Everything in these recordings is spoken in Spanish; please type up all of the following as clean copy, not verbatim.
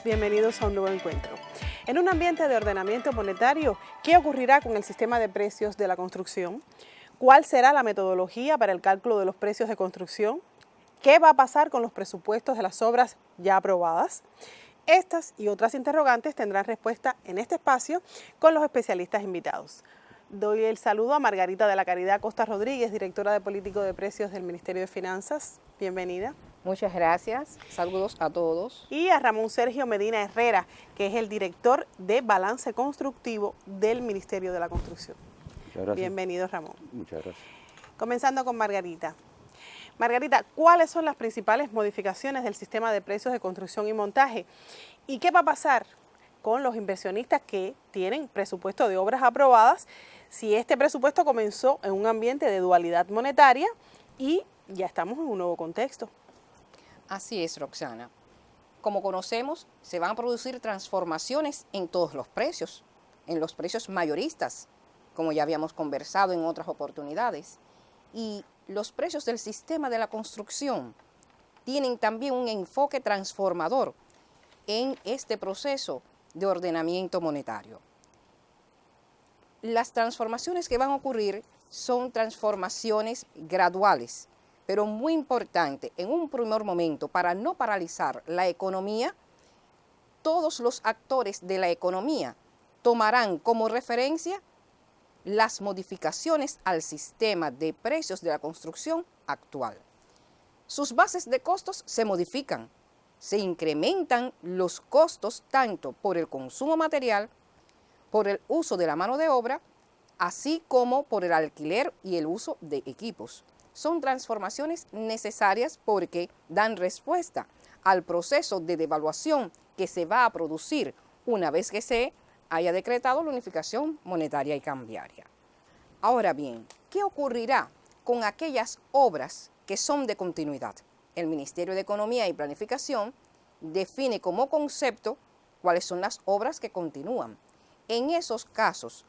bienvenidos a un nuevo encuentro. En un ambiente de ordenamiento monetario, ¿qué ocurrirá con el sistema de precios de la construcción? ¿Cuál será la metodología para el cálculo de los precios de construcción? ¿Qué va a pasar con los presupuestos de las obras ya aprobadas? Estas y otras interrogantes tendrán respuesta en este espacio con los especialistas invitados. Doy el saludo a Margarita de la Caridad Costa Rodríguez, directora de Político de Precios del Ministerio de Finanzas. Bienvenida. Muchas gracias. Saludos a todos. Y a Ramón Sergio Medina Herrera, que es el director de Balance Constructivo del Ministerio de la Construcción. Muchas gracias. Bienvenido, Ramón. Muchas gracias. Comenzando con Margarita. Margarita, ¿cuáles son las principales modificaciones del sistema de precios de construcción y montaje? ¿Y qué va a pasar con los inversionistas que tienen presupuesto de obras aprobadas si este presupuesto comenzó en un ambiente de dualidad monetaria y ya estamos en un nuevo contexto? Así es, Roxana. Como conocemos, se van a producir transformaciones en todos los precios, en los precios mayoristas, como ya habíamos conversado en otras oportunidades. Y los precios del sistema de la construcción tienen también un enfoque transformador en este proceso de ordenamiento monetario. Las transformaciones que van a ocurrir son transformaciones graduales, pero muy importante, en un primer momento, para no paralizar la economía, todos los actores de la economía tomarán como referencia las modificaciones al sistema de precios de la construcción actual. Sus bases de costos se modifican, se incrementan los costos tanto por el consumo material, por el uso de la mano de obra, así como por el alquiler y el uso de equipos. Son transformaciones necesarias porque dan respuesta al proceso de devaluación que se va a producir una vez que se haya decretado la unificación monetaria y cambiaria. Ahora bien, ¿qué ocurrirá con aquellas obras que son de continuidad? El Ministerio de Economía y Planificación define como concepto cuáles son las obras que continúan. En esos casos,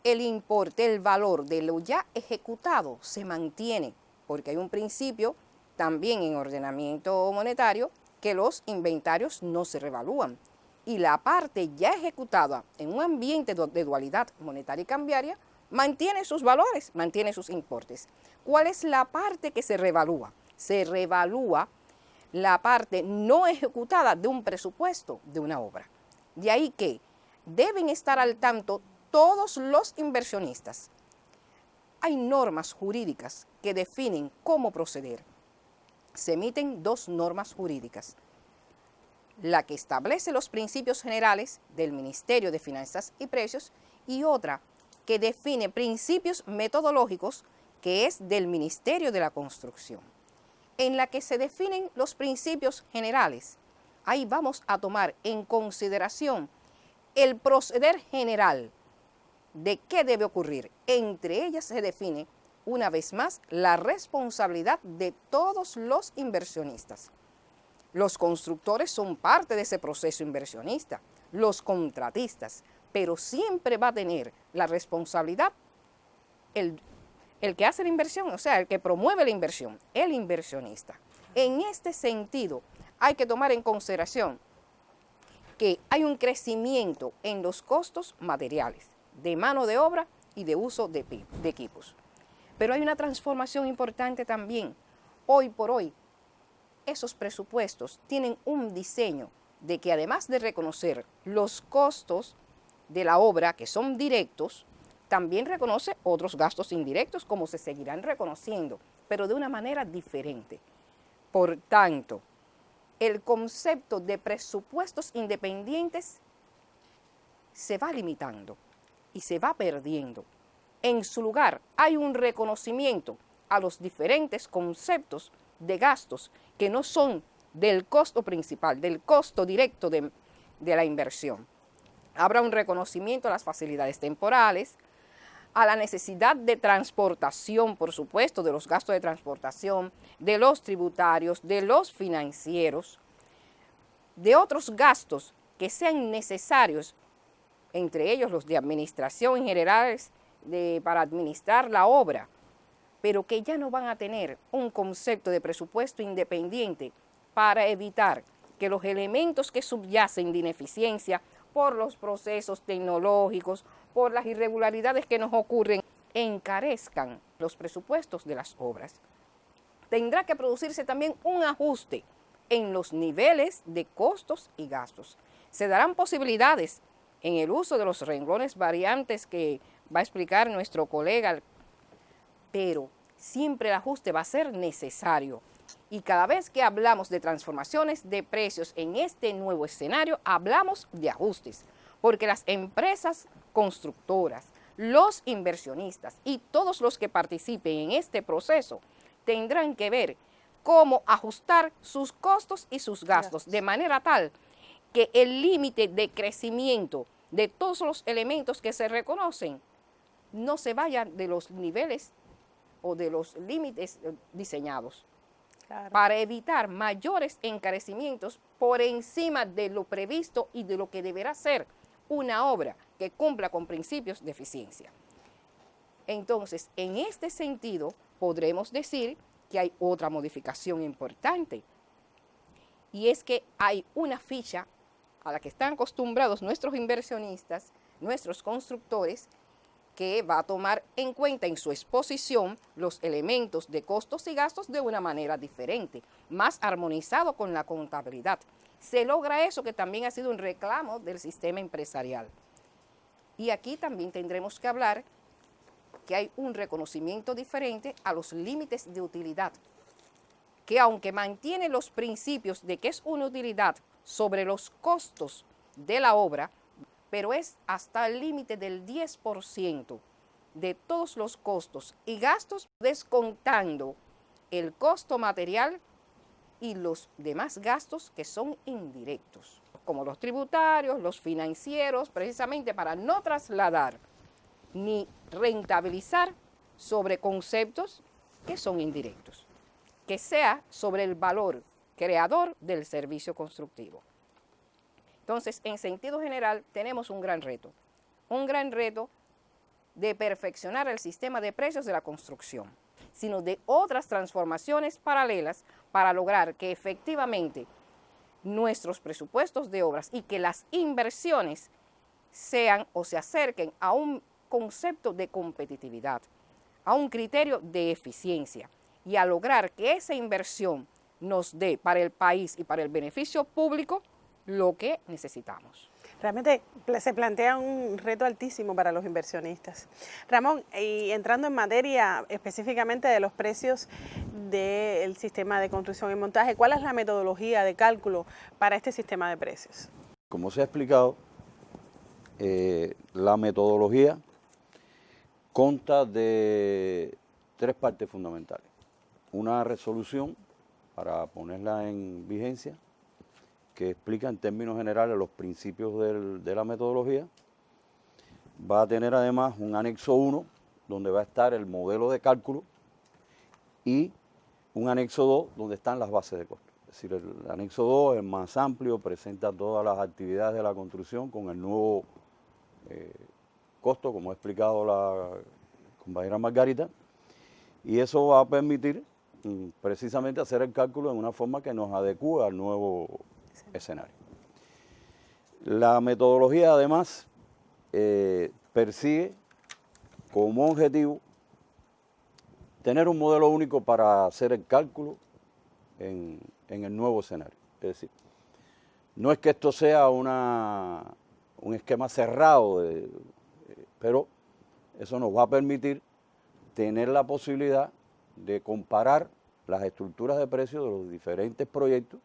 el importe, el valor de lo ya ejecutado se mantiene, porque hay un principio también en ordenamiento monetario que los inventarios no se revalúan. Y la parte ya ejecutada en un ambiente de dualidad monetaria y cambiaria mantiene sus valores, mantiene sus importes. ¿Cuál es la parte que se revalúa? Se revalúa la parte no ejecutada de un presupuesto de una obra. De ahí que deben estar al tanto todos los inversionistas. Hay normas jurídicas que definen cómo proceder. Se emiten dos normas jurídicas. La que establece los principios generales del Ministerio de Finanzas y Precios y otra que define principios metodológicos que es del Ministerio de la Construcción. En la que se definen los principios generales, ahí vamos a tomar en consideración el proceder general de qué debe ocurrir. Entre ellas se define, una vez más, la responsabilidad de todos los inversionistas. Los constructores son parte de ese proceso inversionista, los contratistas, pero siempre va a tener la responsabilidad el que hace la inversión, o sea, el que promueve la inversión, el inversionista. En este sentido, hay que tomar en consideración que hay un crecimiento en los costos materiales, de mano de obra y de uso de equipos. Pero hay una transformación importante también. Hoy por hoy, esos presupuestos tienen un diseño de que además de reconocer los costos de la obra que son directos, también reconoce otros gastos indirectos como se seguirán reconociendo, pero de una manera diferente. Por tanto, el concepto de presupuestos independientes se va limitando y se va perdiendo. En su lugar hay un reconocimiento a los diferentes conceptos de gastos que no son del costo principal, del costo directo de la inversión. Habrá un reconocimiento a las facilidades temporales, a la necesidad de transportación, por supuesto, de los gastos de transportación, de los tributarios, de los financieros, de otros gastos que sean necesarios, entre ellos los de administración en general para administrar la obra, pero que ya no van a tener un concepto de presupuesto independiente para evitar que los elementos que subyacen de ineficiencia por los procesos tecnológicos, por las irregularidades que nos ocurren, encarezcan los presupuestos de las obras. Tendrá que producirse también un ajuste en los niveles de costos y gastos. Se darán posibilidades en el uso de los renglones variantes que va a explicar nuestro colega, pero siempre el ajuste va a ser necesario. Y cada vez que hablamos de transformaciones de precios en este nuevo escenario, hablamos de ajustes, porque las empresas constructoras, los inversionistas y todos los que participen en este proceso tendrán que ver cómo ajustar sus costos y sus gastos de manera tal que el límite de crecimiento de todos los elementos que se reconocen no se vayan de los niveles o de los límites diseñados. Claro. Para evitar mayores encarecimientos por encima de lo previsto y de lo que deberá ser una obra que cumpla con principios de eficiencia. Entonces, en este sentido, podremos decir que hay otra modificación importante, y es que hay una ficha a la que están acostumbrados nuestros inversionistas, nuestros constructores, que va a tomar en cuenta en su exposición los elementos de costos y gastos de una manera diferente, más armonizado con la contabilidad. Se logra eso que también ha sido un reclamo del sistema empresarial. Y aquí también tendremos que hablar que hay un reconocimiento diferente a los límites de utilidad, que aunque mantiene los principios de que es una utilidad sobre los costos de la obra, pero es hasta el límite del 10% de todos los costos y gastos, descontando el costo material y los demás gastos que son indirectos, como los tributarios, los financieros, precisamente para no trasladar ni rentabilizar sobre conceptos que son indirectos, que sea sobre el valor creador del servicio constructivo. Entonces, en sentido general, tenemos un gran reto de perfeccionar el sistema de precios de la construcción, sino de otras transformaciones paralelas para lograr que efectivamente nuestros presupuestos de obras y que las inversiones sean o se acerquen a un concepto de competitividad, a un criterio de eficiencia y a lograr que esa inversión nos dé para el país y para el beneficio público lo que necesitamos. Realmente se plantea un reto altísimo para los inversionistas. Ramón, y entrando en materia específicamente de los precios del sistema de construcción y montaje, ¿cuál es la metodología de cálculo para este sistema de precios? Como se ha explicado, la metodología consta de tres partes fundamentales. Una resolución para ponerla en vigencia, que explica en términos generales los principios de la metodología. Va a tener además un anexo 1, donde va a estar el modelo de cálculo, y un anexo 2, donde están las bases de costo. Es decir, el anexo 2 es más amplio, presenta todas las actividades de la construcción con el nuevo costo, como ha explicado la compañera Margarita, y eso va a permitir precisamente hacer el cálculo en una forma que nos adecue al nuevo escenario. La metodología además persigue como objetivo tener un modelo único para hacer el cálculo en el nuevo escenario. Es decir, no es que esto sea un esquema cerrado, pero eso nos va a permitir tener la posibilidad de comparar las estructuras de precios de los diferentes proyectos,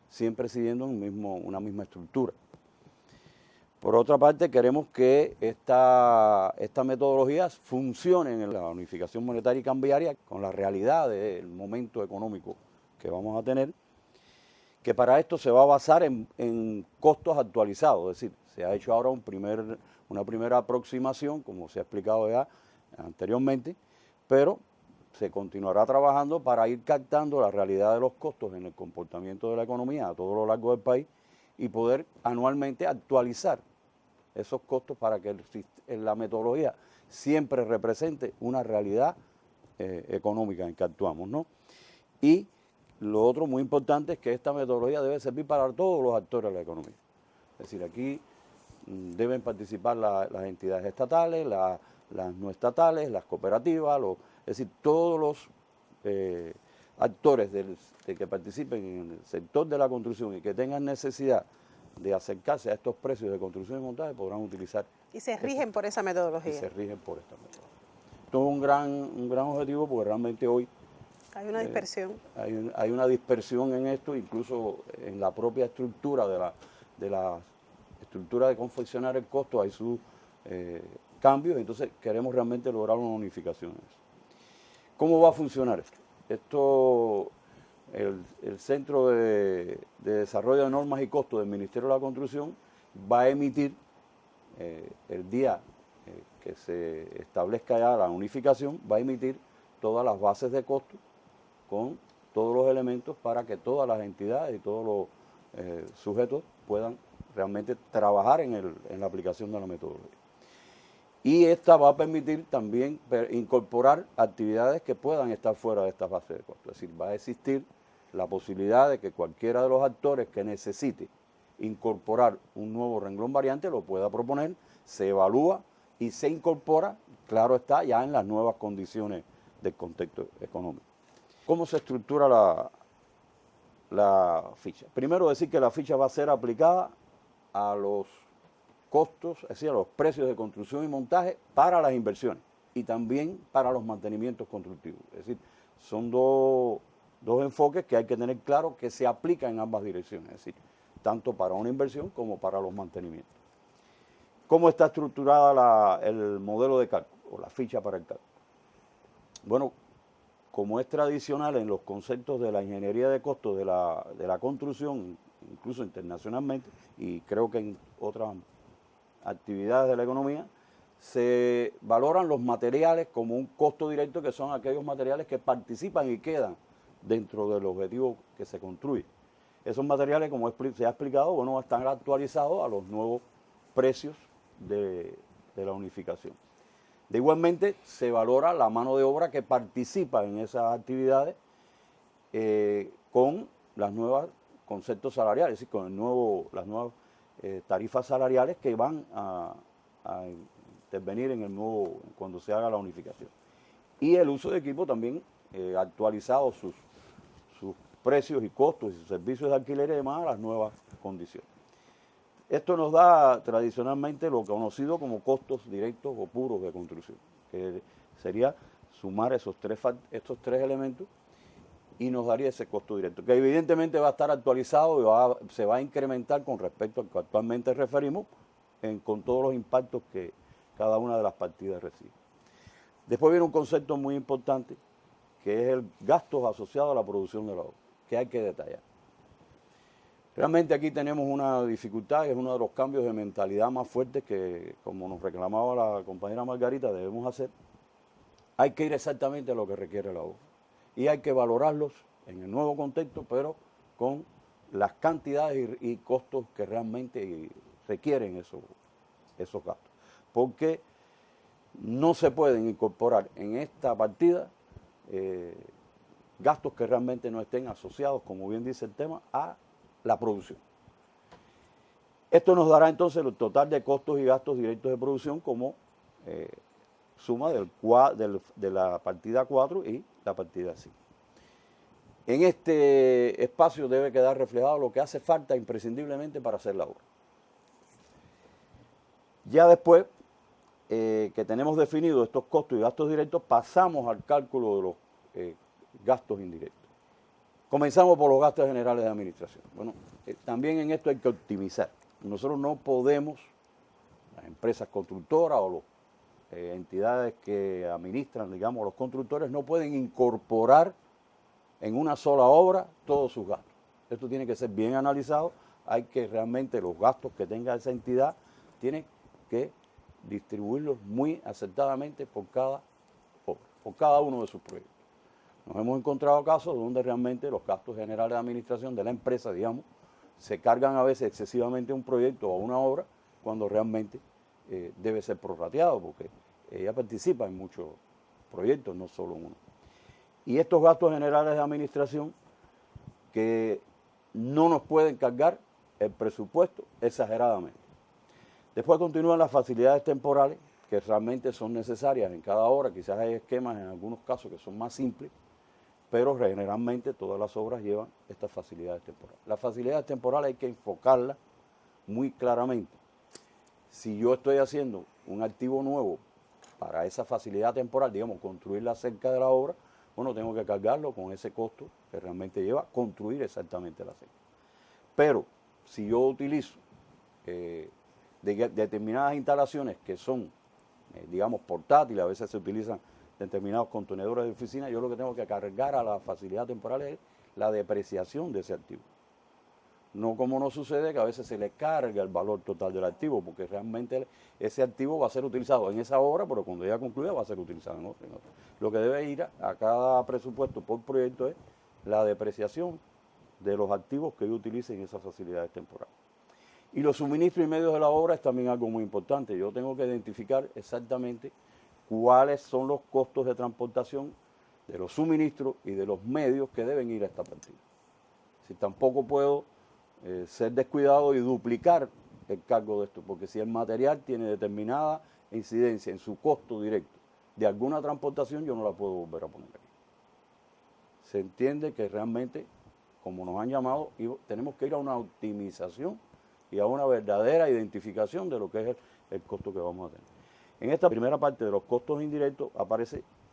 siempre siguiendo una misma estructura. Por otra parte, queremos que esta metodología funcione en la unificación monetaria y cambiaria con la realidad del momento económico que vamos a tener, que para esto se va a basar en costos actualizados, es decir, se ha hecho ahora una primera aproximación, como se ha explicado ya anteriormente, pero se continuará trabajando para ir captando la realidad de los costos en el comportamiento de la economía a todo lo largo del país y poder anualmente actualizar esos costos para que la metodología siempre represente una realidad económica en que actuamos, ¿no? Y lo otro muy importante es que esta metodología debe servir para todos los actores de la economía. Es decir, aquí deben participar las entidades estatales, las no estatales, las cooperativas, es decir, todos los actores de que participen en el sector de la construcción y que tengan necesidad de acercarse a estos precios de construcción y montaje podrán utilizar. Y se rigen por esa metodología. Y se rigen por esta metodología. Esto es un gran objetivo porque realmente hoy Hay una dispersión. hay una dispersión en esto, incluso en la propia estructura de la estructura de confeccionar el costo hay sus cambios, entonces queremos realmente lograr una unificación. ¿Cómo va a funcionar esto? El Centro de Desarrollo de Normas y Costos del Ministerio de la Construcción va a emitir el día que se establezca ya la unificación, va a emitir todas las bases de costos con todos los elementos para que todas las entidades y todos los sujetos puedan realmente trabajar en la aplicación de la metodología. Y esta va a permitir también incorporar actividades que puedan estar fuera de estas bases de costos. Es decir, va a existir la posibilidad de que cualquiera de los actores que necesite incorporar un nuevo renglón variante lo pueda proponer, se evalúa y se incorpora, claro está, ya en las nuevas condiciones del contexto económico. ¿Cómo se estructura la ficha? Primero decir que la ficha va a ser aplicada a los costos, es decir, a los precios de construcción y montaje para las inversiones y también para los mantenimientos constructivos. Es decir, son dos enfoques que hay que tener claro que se aplican en ambas direcciones, es decir, tanto para una inversión como para los mantenimientos. ¿Cómo está estructurada el modelo de cálculo o la ficha para el cálculo? Bueno, como es tradicional en los conceptos de la ingeniería de costos de la construcción, incluso internacionalmente, y creo que en otras actividades de la economía, se valoran los materiales como un costo directo, que son aquellos materiales que participan y quedan dentro del objetivo que se construye. Esos materiales, como se ha explicado, bueno, están actualizados a los nuevos precios de la unificación. De igualmente, se valora la mano de obra que participa en esas actividades con los nuevos conceptos salariales, es decir, con las nuevas tarifas salariales que van a intervenir cuando se haga la unificación. Y el uso de equipo también actualizado sus precios y costos y sus servicios de alquiler y demás a las nuevas condiciones. Esto nos da tradicionalmente lo conocido como costos directos o puros de construcción, que sería sumar estos tres elementos y nos daría ese costo directo, que evidentemente va a estar actualizado y se va a incrementar con respecto al que actualmente referimos, con todos los impactos que cada una de las partidas recibe. Después viene un concepto muy importante, que es el gasto asociado a la producción de la obra, que hay que detallar. Realmente aquí tenemos una dificultad, que es uno de los cambios de mentalidad más fuertes que, como nos reclamaba la compañera Margarita, debemos hacer. Hay que ir exactamente a lo que requiere la obra. Y hay que valorarlos en el nuevo contexto, pero con las cantidades y costos que realmente requieren esos gastos. Porque no se pueden incorporar en esta partida gastos que realmente no estén asociados, como bien dice el tema, a la producción. Esto nos dará entonces el total de costos y gastos directos de producción como suma de la partida 4 y la partida 5. En este espacio debe quedar reflejado lo que hace falta imprescindiblemente para hacer la obra. Ya después que tenemos definidos estos costos y gastos directos, pasamos al cálculo de los gastos indirectos. Comenzamos por los gastos generales de administración. Bueno, también en esto hay que optimizar. Nosotros no podemos, las empresas constructoras o las entidades que administran, digamos, los constructores, no pueden incorporar en una sola obra todos sus gastos. Esto tiene que ser bien analizado. Hay que realmente los gastos que tenga esa entidad tienen que distribuirlos muy acertadamente por cada obra, por cada uno de sus proyectos. Nos hemos encontrado casos donde realmente los gastos generales de administración de la empresa, digamos, se cargan a veces excesivamente a un proyecto o a una obra cuando realmente debe ser prorrateado, porque ella participa en muchos proyectos, no solo en uno. Y estos gastos generales de administración que no nos pueden cargar el presupuesto exageradamente. Después continúan las facilidades temporales, que realmente son necesarias en cada obra. Quizás hay esquemas en algunos casos que son más simples, pero generalmente todas las obras llevan estas facilidades temporales. Las facilidades temporales hay que enfocarlas muy claramente. Si yo estoy haciendo un activo nuevo para esa facilidad temporal, digamos, construirla cerca de la obra, bueno, tengo que cargarlo con ese costo que realmente lleva construir exactamente la cerca. Pero si yo utilizo determinadas instalaciones que son, digamos, portátiles, a veces se utilizan determinados contenedores de oficina, yo lo que tengo que cargar a la facilidad temporal es la depreciación de ese activo. No como no sucede que a veces se le carga el valor total del activo, porque realmente ese activo va a ser utilizado en esa obra, pero cuando ya concluya va a ser utilizado en otra. Lo que debe ir a cada presupuesto por proyecto es la depreciación de los activos que yo utilice en esas facilidades temporales. Y los suministros y medios de la obra es también algo muy importante. Yo tengo que identificar exactamente cuáles son los costos de transportación de los suministros y de los medios que deben ir a esta partida. Si tampoco puedo ser descuidado y duplicar el cargo de esto, porque si el material tiene determinada incidencia en su costo directo de alguna transportación, yo no la puedo volver a poner aquí. Se entiende que realmente, como nos han llamado, tenemos que ir a una optimización y a una verdadera identificación de lo que es el costo que vamos a tener. En esta primera parte de los costos indirectos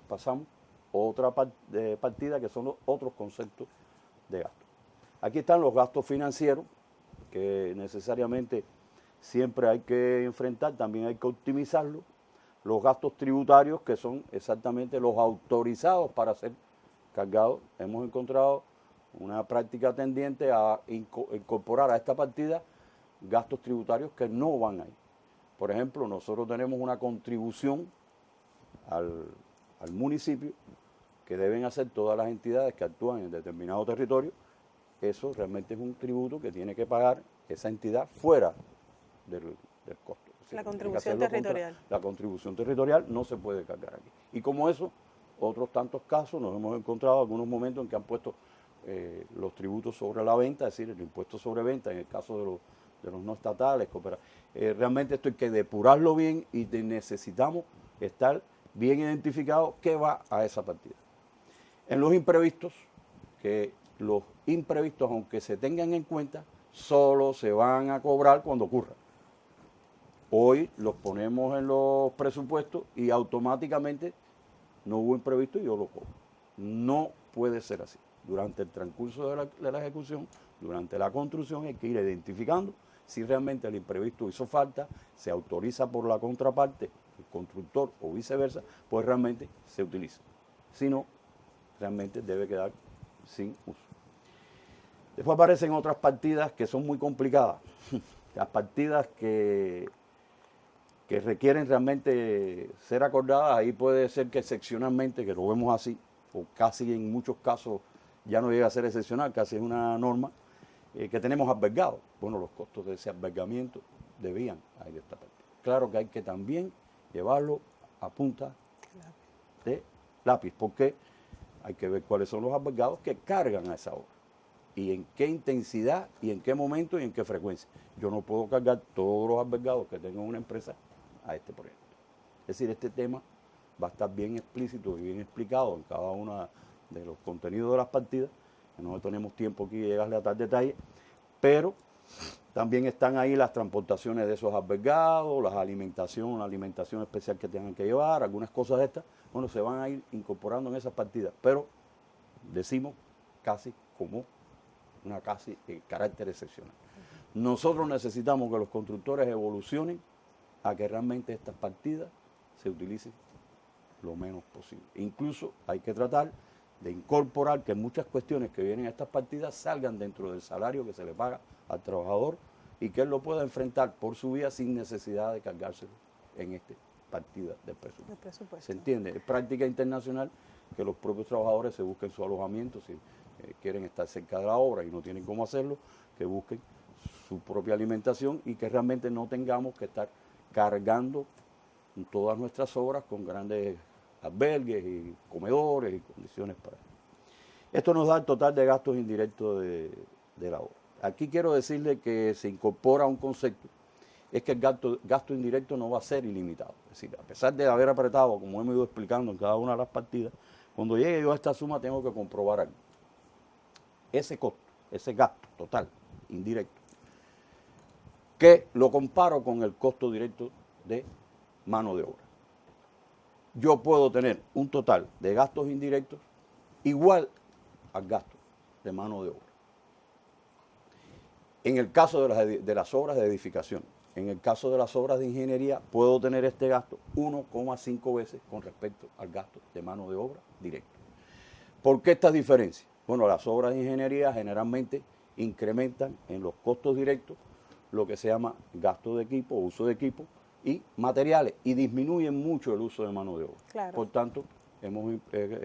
pasamos otra partida que son los otros conceptos de gasto. Aquí están los gastos financieros, que necesariamente siempre hay que enfrentar, también hay que optimizarlos. Los gastos tributarios, que son exactamente los autorizados para ser cargados. Hemos encontrado una práctica tendiente a incorporar a esta partida gastos tributarios que no van ahí. Por ejemplo, nosotros tenemos una contribución al municipio que deben hacer todas las entidades que actúan en determinado territorio. Eso realmente es un tributo que tiene que pagar esa entidad fuera del costo. O sea, la contribución territorial. La contribución territorial no se puede cargar aquí. Y como eso, otros tantos casos, nos hemos encontrado algunos momentos en que han puesto los tributos sobre la venta, es decir, el impuesto sobre venta, en el caso de los no estatales, realmente esto hay que depurarlo bien y necesitamos estar bien identificados qué va a esa partida. En los imprevistos, que los imprevistos, aunque se tengan en cuenta, solo se van a cobrar cuando ocurra. Hoy los ponemos en los presupuestos y automáticamente no hubo imprevisto y yo lo cobro. No puede ser así. Durante el transcurso de la ejecución, durante la construcción, hay que ir identificando si realmente el imprevisto hizo falta, se autoriza por la contraparte, el constructor o viceversa, pues realmente se utiliza. Si no, realmente debe quedar sin uso. Después aparecen otras partidas que son muy complicadas. Las partidas que requieren realmente ser acordadas, ahí puede ser que excepcionalmente, que lo vemos así, o casi en muchos casos ya no llega a ser excepcional, casi es una norma, que tenemos albergados. Bueno, los costos de ese albergamiento debían ir a esta partida. Claro que hay que también llevarlo a punta de lápiz, porque hay que ver cuáles son los albergados que cargan a esa obra y en qué intensidad y en qué momento y en qué frecuencia. Yo no puedo cargar todos los albergados que tenga una empresa a este proyecto. Es decir, este tema va a estar bien explícito y bien explicado en cada uno de los contenidos de las partidas. No tenemos tiempo aquí de llegarle a tal detalle, pero también están ahí las transportaciones de esos albergados, la alimentación especial que tengan que llevar, algunas cosas de estas. Bueno, se van a ir incorporando en esas partidas, pero decimos casi como una carácter excepcional. Nosotros necesitamos que los constructores evolucionen a que realmente estas partidas se utilicen lo menos posible. Incluso hay que tratar de incorporar que muchas cuestiones que vienen a estas partidas salgan dentro del salario que se le paga al trabajador y que él lo pueda enfrentar por su vía sin necesidad de cargárselo en esta partida del presupuesto. ¿Se entiende? Es práctica internacional que los propios trabajadores se busquen su alojamiento si quieren estar cerca de la obra y no tienen cómo hacerlo, que busquen su propia alimentación y que realmente no tengamos que estar cargando todas nuestras obras con grandes albergues y comedores y condiciones para eso. Esto nos da el total de gastos indirectos de la obra. Aquí quiero decirle que se incorpora un concepto, es que el gasto indirecto no va a ser ilimitado. Es decir, a pesar de haber apretado, como hemos ido explicando en cada una de las partidas, cuando llegue yo a esta suma tengo que comprobar algo. Ese costo, ese gasto total, indirecto, que lo comparo con el costo directo de mano de obra. Yo puedo tener un total de gastos indirectos igual al gasto de mano de obra. En el caso de las obras de edificación, en el caso de las obras de ingeniería, puedo tener este gasto 1,5 veces con respecto al gasto de mano de obra directo. ¿Por qué esta diferencia? Bueno, las obras de ingeniería generalmente incrementan en los costos directos lo que se llama gasto de equipo, uso de equipo y materiales, y disminuyen mucho el uso de mano de obra. Claro. Por tanto, hemos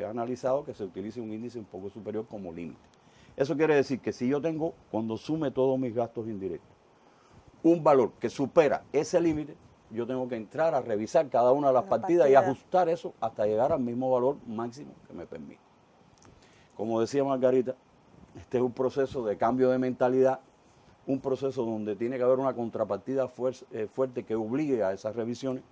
analizado que se utilice un índice un poco superior como límite. Eso quiere decir que si yo tengo, cuando sume todos mis gastos indirectos, un valor que supera ese límite, yo tengo que entrar a revisar cada una de las partidas y ajustar eso hasta llegar al mismo valor máximo que me permite. Como decía Margarita, este es un proceso de cambio de mentalidad, un proceso donde tiene que haber una contrapartida fuerte que obligue a esas revisiones,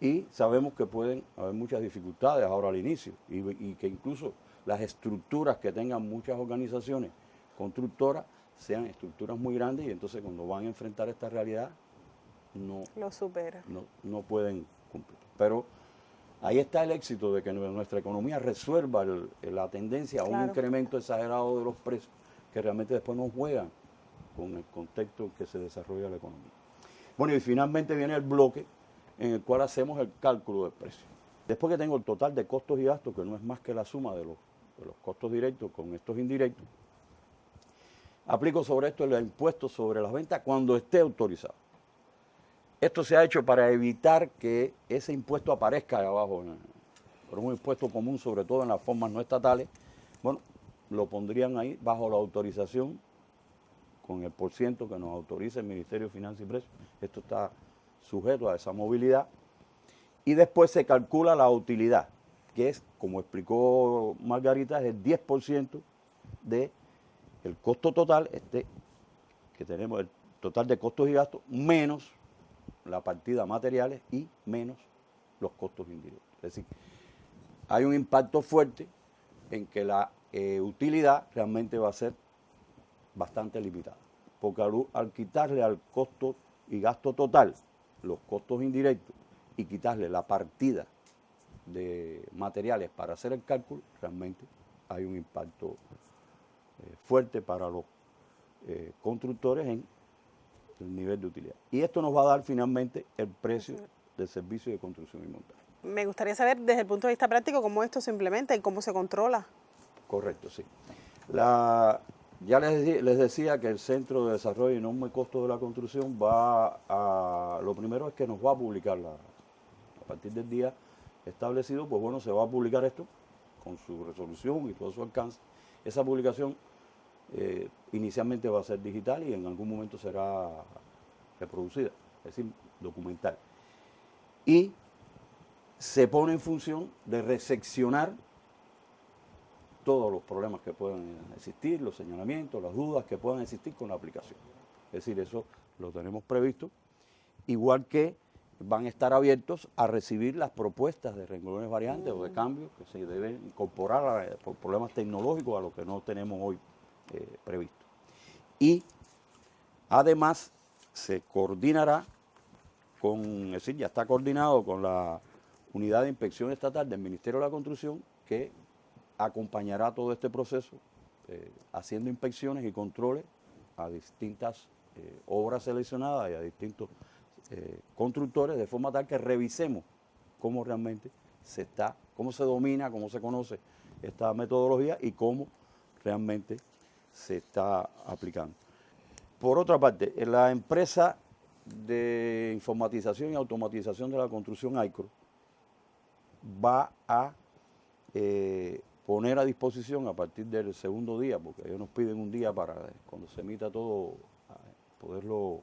y sabemos que pueden haber muchas dificultades ahora al inicio y que incluso las estructuras que tengan muchas organizaciones constructoras sean estructuras muy grandes, y entonces cuando van a enfrentar esta realidad no pueden cumplir. Pero ahí está el éxito de que nuestra economía resuelva la tendencia a un incremento exagerado de los precios que realmente después nos juegan con el contexto en que se desarrolla la economía. Bueno, y finalmente viene el bloque en el cual hacemos el cálculo del precio. Después que tengo el total de costos y gastos, que no es más que la suma de los costos directos con estos indirectos, aplico sobre esto el impuesto sobre las ventas cuando esté autorizado. Esto se ha hecho para evitar que ese impuesto aparezca ahí abajo, por un impuesto común, sobre todo en las formas no estatales. Bueno, lo pondrían ahí bajo la autorización con el porciento que nos autoriza el Ministerio de Finanzas y Precios. Esto está sujeto a esa movilidad. Y después se calcula la utilidad, que es, como explicó Margarita, es el 10% del costo total, que tenemos, el total de costos y gastos, menos la partida materiales y menos los costos indirectos. Es decir, hay un impacto fuerte en que la utilidad realmente va a ser bastante limitada, porque al quitarle al costo y gasto total los costos indirectos y quitarle la partida de materiales para hacer el cálculo, realmente hay un impacto fuerte para los constructores en el nivel de utilidad. Y esto nos va a dar finalmente el precio del servicio de construcción y montaje. Me gustaría saber desde el punto de vista práctico cómo esto se implementa y cómo se controla. Correcto, sí. Ya les decía que el Centro de Desarrollo y Norma y Costo de la Construcción lo primero es que nos va a publicar a partir del día establecido, pues bueno, se va a publicar esto con su resolución y todo su alcance. Esa publicación inicialmente va a ser digital y en algún momento será reproducida, es decir, documental. Y se pone en función de reseccionar todos los problemas que puedan existir, los señalamientos, las dudas que puedan existir con la aplicación. Es decir, eso lo tenemos previsto, igual que van a estar abiertos a recibir las propuestas de renglones variantes o de cambios que se deben incorporar por problemas tecnológicos a lo que no tenemos hoy previsto. Y además se coordinará es decir, ya está coordinado con la Unidad de Inspección Estatal del Ministerio de la Construcción, que acompañará todo este proceso haciendo inspecciones y controles a distintas obras seleccionadas y a distintos constructores, de forma tal que revisemos cómo realmente cómo se domina, cómo se conoce esta metodología y cómo realmente se está aplicando. Por otra parte, la empresa de informatización y automatización de la construcción, AICRO, va a poner a disposición a partir del segundo día, porque ellos nos piden un día para cuando se emita todo, poderlo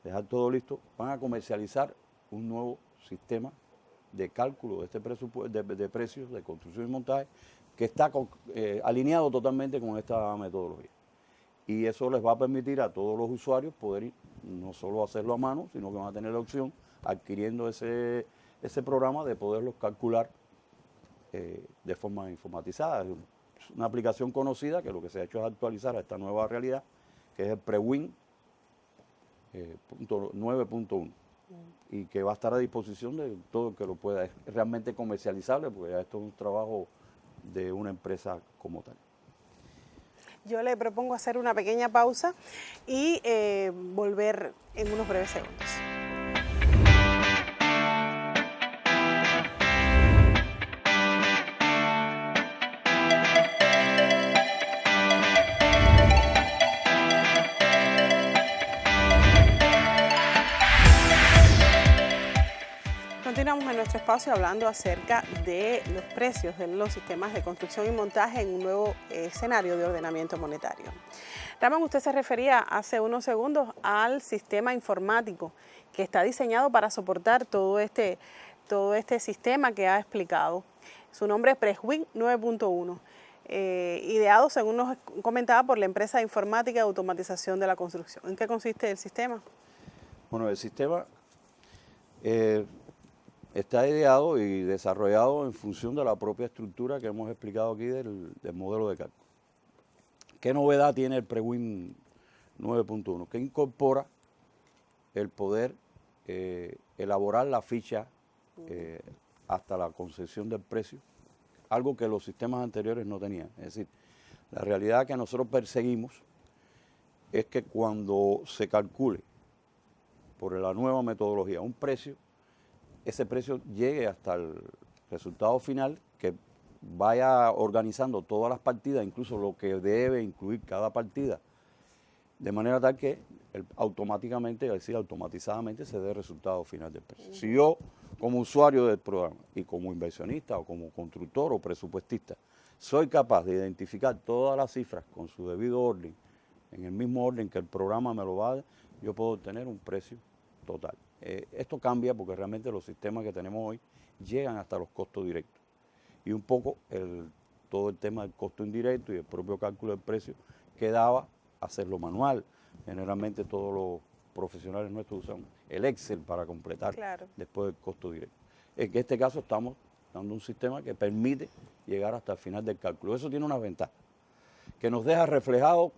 dejar todo listo, van a comercializar un nuevo sistema de cálculo de este presupuesto de precios de construcción y montaje que está alineado totalmente con esta metodología. Y eso les va a permitir a todos los usuarios poder no solo hacerlo a mano, sino que van a tener la opción, adquiriendo ese programa, de poderlos calcular de forma informatizada. Es una aplicación conocida que lo que se ha hecho es actualizar a esta nueva realidad, que es el PreWin 9.1 y que va a estar a disposición de todo el que lo pueda. Es realmente comercializable porque ya esto es un trabajo de una empresa como tal. Yo le propongo hacer una pequeña pausa y volver en unos breves segundos. Continuamos en nuestro espacio hablando acerca de los precios de los sistemas de construcción y montaje en un nuevo escenario de ordenamiento monetario. Ramón, usted se refería hace unos segundos al sistema informático que está diseñado para soportar todo este sistema que ha explicado. Su nombre es PreWin 9.1. Ideado, según nos comentaba, por la empresa de informática y automatización de la construcción. ¿En qué consiste el sistema? Bueno, el sistema está ideado y desarrollado en función de la propia estructura que hemos explicado aquí del modelo de cálculo. ¿Qué novedad tiene el PreWin 9.1? Que incorpora el poder elaborar la ficha hasta la concepción del precio, algo que los sistemas anteriores no tenían. Es decir, la realidad que nosotros perseguimos es que cuando se calcule por la nueva metodología un precio, ese precio llegue hasta el resultado final, que vaya organizando todas las partidas, incluso lo que debe incluir cada partida, de manera tal que automáticamente, es decir, automatizadamente se dé el resultado final del precio. Si yo, como usuario del programa y como inversionista o como constructor o presupuestista, soy capaz de identificar todas las cifras con su debido orden, en el mismo orden que el programa me lo va a dar, yo puedo obtener un precio total. Esto cambia porque realmente los sistemas que tenemos hoy llegan hasta los costos directos. Y un poco todo el tema del costo indirecto y el propio cálculo del precio quedaba hacerlo manual. Generalmente todos los profesionales nuestros usan el Excel para completar después del costo directo. En este caso estamos dando un sistema que permite llegar hasta el final del cálculo. Eso tiene una ventaja, que nos deja reflejado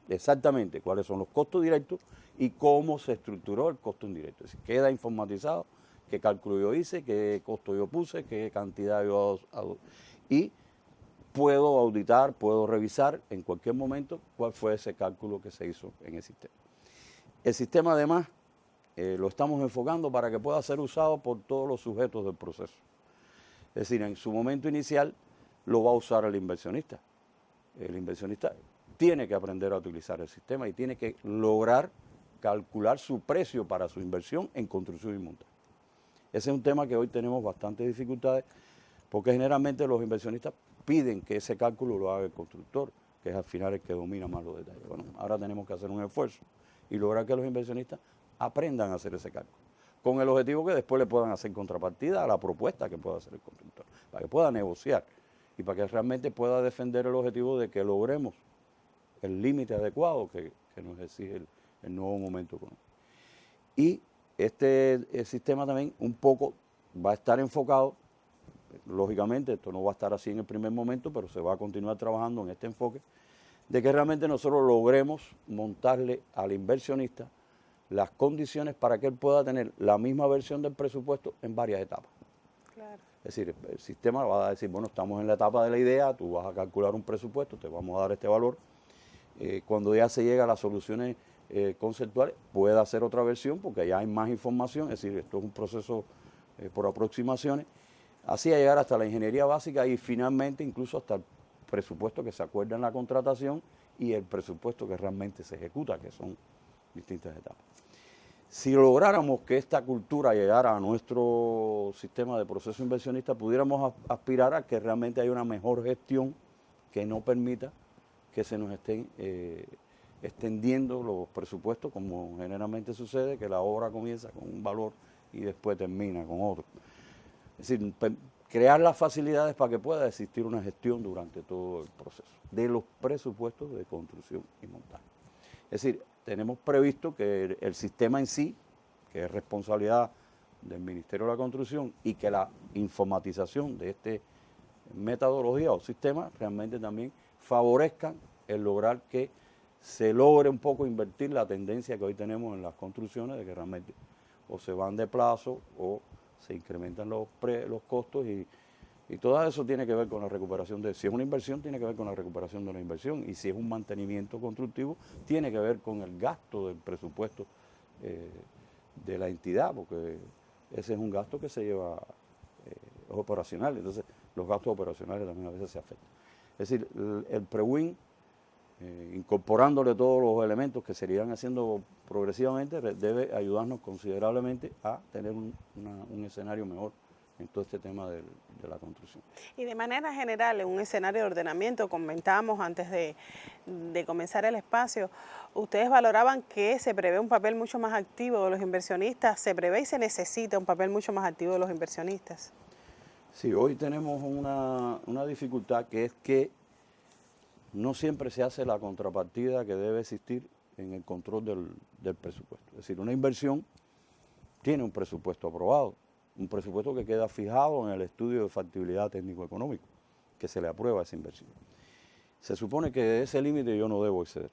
exactamente cuáles son los costos directos y cómo se estructuró el costo indirecto. Es decir, queda informatizado qué cálculo yo hice, qué costo yo puse, qué cantidad yo y puedo auditar, puedo revisar en cualquier momento cuál fue ese cálculo que se hizo en el sistema. El sistema además lo estamos enfocando para que pueda ser usado por todos los sujetos del proceso. Es decir, en su momento inicial lo va a usar el inversionista. El inversionista tiene que aprender a utilizar el sistema y tiene que lograr calcular su precio para su inversión en construcción y montaje. Ese es un tema que hoy tenemos bastantes dificultades porque generalmente los inversionistas piden que ese cálculo lo haga el constructor, que es al final el que domina más los detalles. Bueno, ahora tenemos que hacer un esfuerzo y lograr que los inversionistas aprendan a hacer ese cálculo, con el objetivo que después le puedan hacer contrapartida a la propuesta que pueda hacer el constructor, para que pueda negociar y para que realmente pueda defender el objetivo de que logremos el límite adecuado que nos exige el nuevo momento económico. Y el sistema también un poco va a estar enfocado, lógicamente esto no va a estar así en el primer momento, pero se va a continuar trabajando en este enfoque, de que realmente nosotros logremos montarle al inversionista las condiciones para que él pueda tener la misma versión del presupuesto en varias etapas. Claro. Es decir, el sistema va a decir, bueno, estamos en la etapa de la idea, tú vas a calcular un presupuesto, te vamos a dar este valor. Cuando ya se llega a las soluciones conceptuales, puede hacer otra versión porque ya hay más información, es decir, esto es un proceso por aproximaciones, así a llegar hasta la ingeniería básica y finalmente incluso hasta el presupuesto que se acuerda en la contratación y el presupuesto que realmente se ejecuta, que son distintas etapas. Si lográramos que esta cultura llegara a nuestro sistema de proceso inversionista, pudiéramos aspirar a que realmente haya una mejor gestión que no permita que se nos estén extendiendo los presupuestos, como generalmente sucede, que la obra comienza con un valor y después termina con otro. Es decir, crear las facilidades para que pueda existir una gestión durante todo el proceso de los presupuestos de construcción y montaje. Es decir, tenemos previsto que el sistema en sí, que es responsabilidad del Ministerio de la Construcción, y que la informatización de esta metodología o sistema realmente también favorezcan el lograr que se logre un poco invertir la tendencia que hoy tenemos en las construcciones de que realmente o se van de plazo o se incrementan los costos y todo eso tiene que ver con la recuperación si es una inversión, tiene que ver con la recuperación de la inversión, y si es un mantenimiento constructivo, tiene que ver con el gasto del presupuesto de la entidad, porque ese es un gasto que se lleva operacional, entonces los gastos operacionales también a veces se afectan. Es decir, el PREWIN, incorporándole todos los elementos que se irían haciendo progresivamente, debe ayudarnos considerablemente a tener un escenario mejor en todo este tema de la construcción. Y de manera general, en un escenario de ordenamiento, comentábamos antes de comenzar el espacio, ustedes valoraban que se prevé un papel mucho más activo de los inversionistas, se prevé y se necesita un papel mucho más activo de los inversionistas. Sí, hoy tenemos una dificultad, que es que no siempre se hace la contrapartida que debe existir en el control del presupuesto. Es decir, una inversión tiene un presupuesto aprobado, un presupuesto que queda fijado en el estudio de factibilidad técnico-económico, que se le aprueba esa inversión. Se supone que ese límite yo no debo exceder.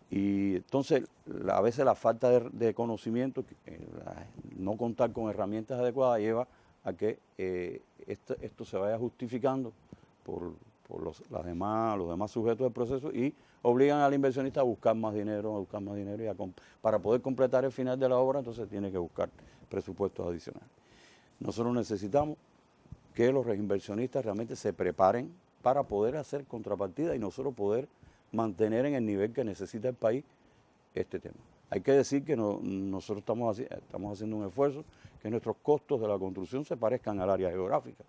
Y entonces, a veces la falta de conocimiento, no contar con herramientas adecuadas, lleva a que esto se vaya justificando por los demás sujetos del proceso, y obligan al inversionista a buscar más dinero, y para poder completar el final de la obra, entonces tiene que buscar presupuestos adicionales. Nosotros necesitamos que los inversionistas realmente se preparen para poder hacer contrapartida y nosotros poder mantener en el nivel que necesita el país este tema. Hay que decir que nosotros estamos haciendo un esfuerzo que nuestros costos de la construcción se parezcan al área geográfica,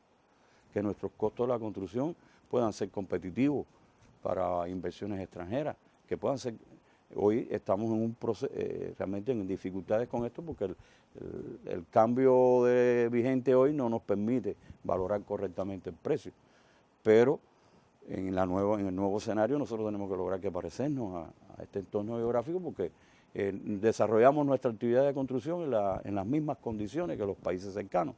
que nuestros costos de la construcción puedan ser competitivos para inversiones extranjeras, que puedan ser. Hoy estamos en un proceso, realmente en dificultades con esto, porque el cambio vigente hoy no nos permite valorar correctamente el precio, pero en el nuevo escenario nosotros tenemos que lograr que parecernos a este entorno geográfico, porque desarrollamos nuestra actividad de construcción en las mismas condiciones que los países cercanos,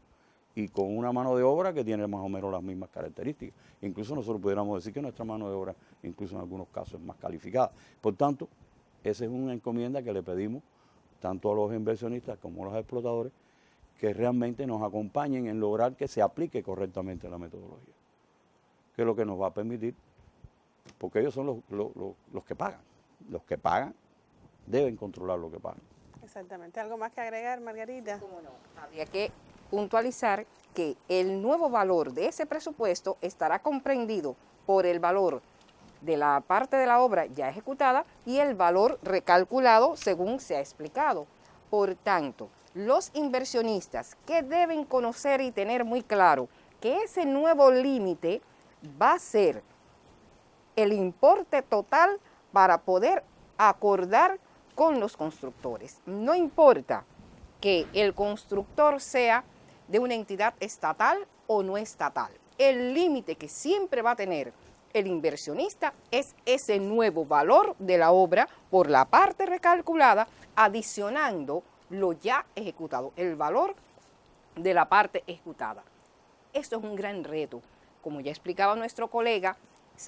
y con una mano de obra que tiene más o menos las mismas características. Incluso nosotros pudiéramos decir que nuestra mano de obra, incluso en algunos casos, es más calificada. Por tanto, esa es una encomienda que le pedimos tanto a los inversionistas como a los explotadores, que realmente nos acompañen en lograr que se aplique correctamente la metodología, que es lo que nos va a permitir, porque ellos son los que pagan. Los que pagan deben controlar lo que pagan. Exactamente. ¿Algo más que agregar, Margarita? ¿Cómo no? Habría que puntualizar que el nuevo valor de ese presupuesto estará comprendido por el valor de la parte de la obra ya ejecutada y el valor recalculado según se ha explicado. Por tanto, los inversionistas que deben conocer y tener muy claro que ese nuevo límite va a ser el importe total para poder acordar con los constructores. No importa que el constructor sea de una entidad estatal o no estatal. El límite que siempre va a tener el inversionista es ese nuevo valor de la obra por la parte recalculada, adicionando lo ya ejecutado, el valor de la parte ejecutada. Esto es un gran reto. Como ya explicaba nuestro colega,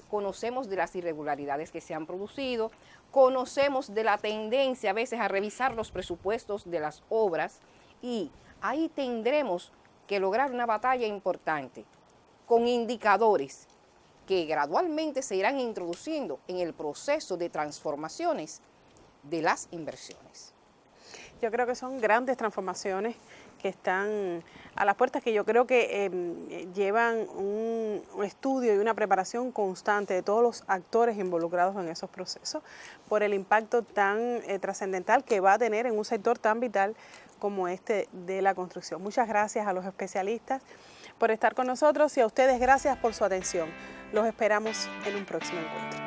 conocemos de las irregularidades que se han producido, conocemos de la tendencia a veces a revisar los presupuestos de las obras, y ahí tendremos que lograr una batalla importante con indicadores que gradualmente se irán introduciendo en el proceso de transformaciones de las inversiones. Yo creo que son grandes transformaciones que están a las puertas, que yo creo que llevan un estudio y una preparación constante de todos los actores involucrados en esos procesos, por el impacto tan trascendental que va a tener en un sector tan vital como este de la construcción. Muchas gracias a los especialistas por estar con nosotros, y a ustedes gracias por su atención. Los esperamos en un próximo encuentro.